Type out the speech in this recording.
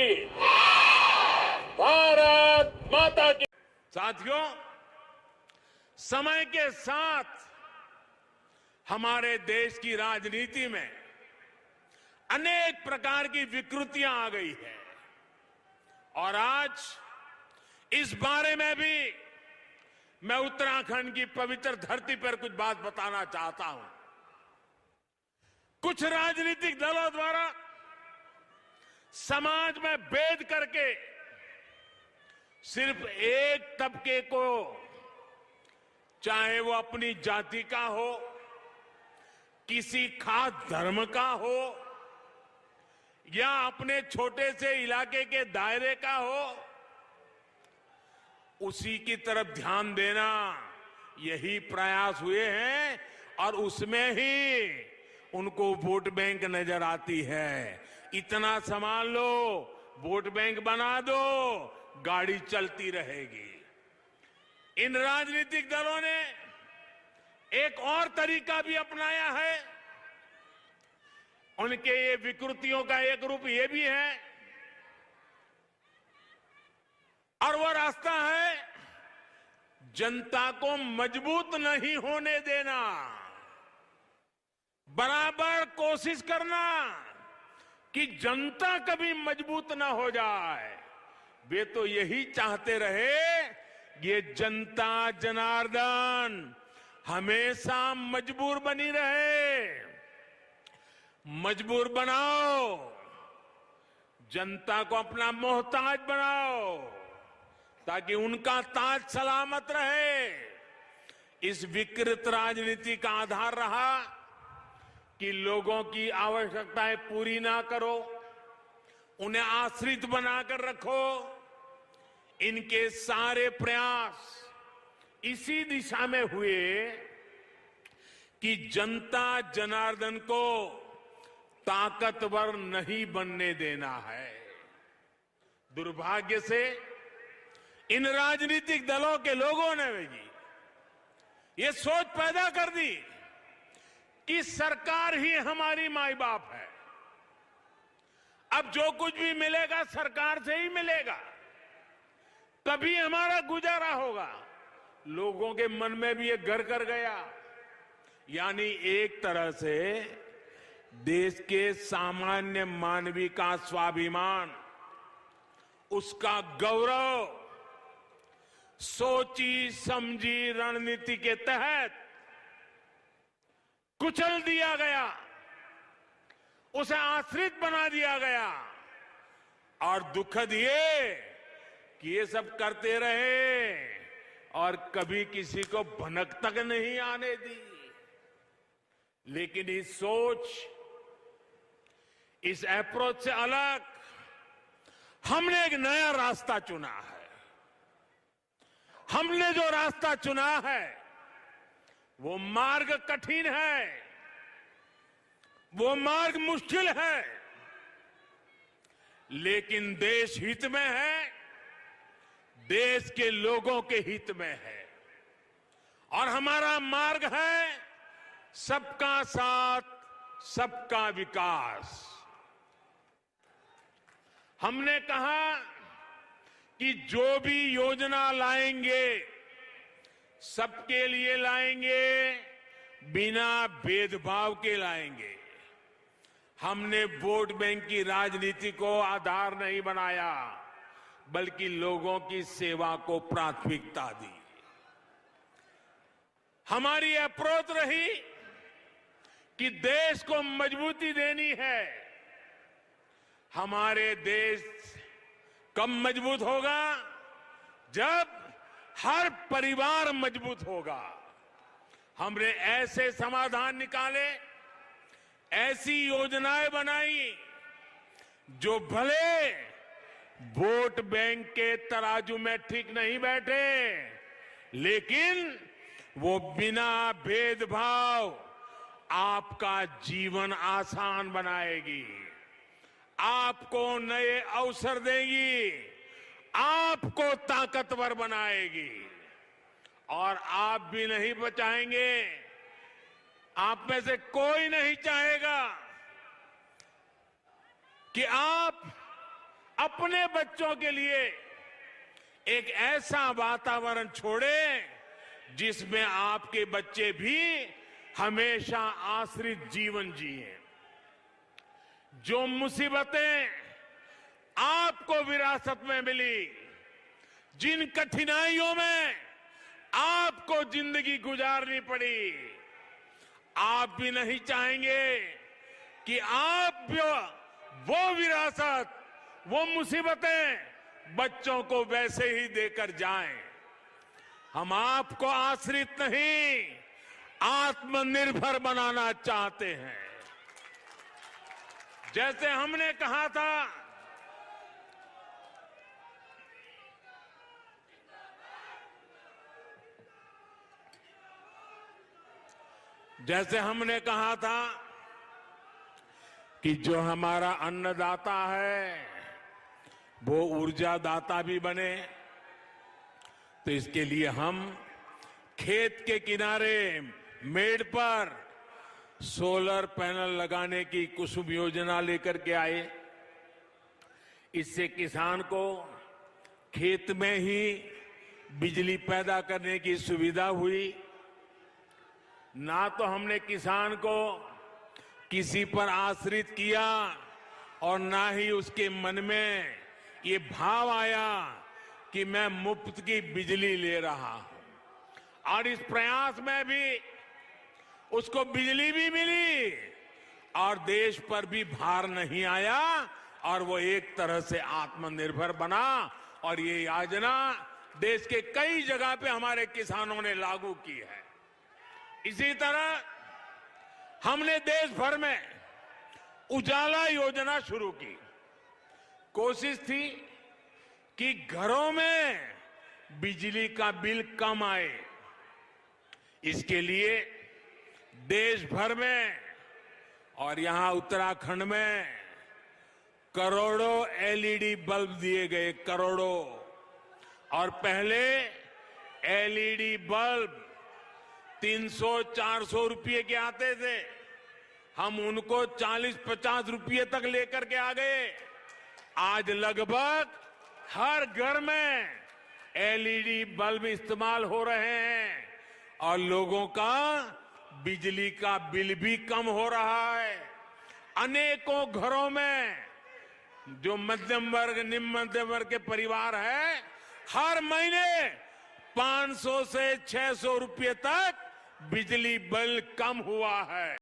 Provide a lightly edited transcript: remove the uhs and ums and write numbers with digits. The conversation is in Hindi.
की। भारत माता की। साथियों, समय के साथ हमारे देश की राजनीति में अनेक प्रकार की विकृतियां आ गई है और आज इस बारे में भी मैं उत्तराखंड की पवित्र धरती पर कुछ बात बताना चाहता हूं। कुछ राजनीतिक दलों द्वारा समाज में भेद करके सिर्फ एक तबके को, चाहे वो अपनी जाति का हो, किसी खास धर्म का हो या अपने छोटे से इलाके के दायरे का हो, उसी की तरफ ध्यान देना, यही प्रयास हुए हैं और उसमें ही उनको वोट बैंक नजर आती है। इतना संभाल लो, वोट बैंक बना दो, गाड़ी चलती रहेगी। इन राजनीतिक दलों ने एक और तरीका भी अपनाया है। उनके ये विकृतियों का एक रूप ये भी है और वो रास्ता है जनता को मजबूत नहीं होने देना, बराबर कोशिश करना कि जनता कभी मजबूत ना हो जाए। वे तो यही चाहते रहे, ये जनता जनार्दन हमेशा मजबूर बनी रहे। मजबूर बनाओ, जनता को अपना मोहताज बनाओ ताकि उनका ताज सलामत रहे। इस विकृत राजनीति का आधार रहा कि लोगों की आवश्यकताएं पूरी ना करो, उन्हें आश्रित बनाकर रखो। इनके सारे प्रयास इसी दिशा में हुए कि जनता जनार्दन को ताकतवर नहीं बनने देना है। दुर्भाग्य से इन राजनीतिक दलों के लोगों ने भी ये सोच पैदा कर दी कि सरकार ही हमारी माई बाप है, अब जो कुछ भी मिलेगा सरकार से ही मिलेगा, तभी हमारा गुजारा होगा। लोगों के मन में भी ये घर कर गया। यानी एक तरह से देश के सामान्य मानवी का स्वाभिमान, उसका गौरव सोची समझी रणनीति के तहत कुचल दिया गया, उसे आश्रित बना दिया गया। और दुखद ये कि ये सब करते रहे और कभी किसी को भनक तक नहीं आने दी। लेकिन इस सोच, इस अप्रोच से अलग हमने एक नया रास्ता चुना है। हमने जो रास्ता चुना है वो मार्ग कठिन है, वो मार्ग मुश्किल है, लेकिन देश हित में है, देश के लोगों के हित में है। और हमारा मार्ग है सबका साथ, सबका विकास। हमने कहा कि जो भी योजना लाएंगे सबके लिए लाएंगे, बिना भेदभाव के लाएंगे। हमने वोट बैंक की राजनीति को आधार नहीं बनाया, बल्कि लोगों की सेवा को प्राथमिकता दी। हमारी अप्रोच रही कि देश को मजबूती देनी है। हमारे देश कब मजबूत होगा? जब हर परिवार मजबूत होगा। हमने ऐसे समाधान निकाले, ऐसी योजनाएं बनाई जो भले वोट बैंक के तराजू में ठीक नहीं बैठे, लेकिन वो बिना भेदभाव आपका जीवन आसान बनाएगी, आपको नए अवसर देगी, आपको ताकतवर बनाएगी। और आप भी नहीं बचाएंगे, आप में से कोई नहीं चाहेगा कि आप अपने बच्चों के लिए एक ऐसा वातावरण छोड़े जिसमें आपके बच्चे भी हमेशा आश्रित जीवन जिए। जो मुसीबतें आपको विरासत में मिली, जिन कठिनाइयों में आपको जिंदगी गुजारनी पड़ी, आप भी नहीं चाहेंगे कि आप भी वो विरासत, वो मुसीबतें बच्चों को वैसे ही देकर जाएं। हम आपको आश्रित नहीं, आत्मनिर्भर बनाना चाहते हैं। जैसे हमने कहा था, कि जो हमारा अन्नदाता है वो ऊर्जादाता भी बने, तो इसके लिए हम खेत के किनारे मेड़ पर सोलर पैनल लगाने की कुसुम योजना लेकर के आए। इससे किसान को खेत में ही बिजली पैदा करने की सुविधा हुई। ना तो हमने किसान को किसी पर आश्रित किया और ना ही उसके मन में ये भाव आया कि मैं मुफ्त की बिजली ले रहा हूं। और इस प्रयास में भी उसको बिजली भी मिली और देश पर भी भार नहीं आया और वो एक तरह से आत्मनिर्भर बना। और ये योजना देश के कई जगह पे हमारे किसानों ने लागू की है। इसी तरह हमने देश भर में उजाला योजना शुरू की। कोशिश थी कि घरों में बिजली का बिल कम आए। इसके लिए देश भर में और यहां उत्तराखंड में करोड़ों एलईडी बल्ब दिए गए, करोड़ों। और पहले एलईडी बल्ब 300-400 रुपये के आते थे, हम उनको 40-50 रुपये तक लेकर के आ गए। आज लगभग हर घर में एलईडी बल्ब इस्तेमाल हो रहे हैं और लोगों का बिजली का बिल भी कम हो रहा है। अनेकों घरों में जो मध्यम वर्ग, निम्न मध्यम वर्ग के परिवार है, हर महीने 500 से 600 रुपये तक बिजली बिल कम हुआ है।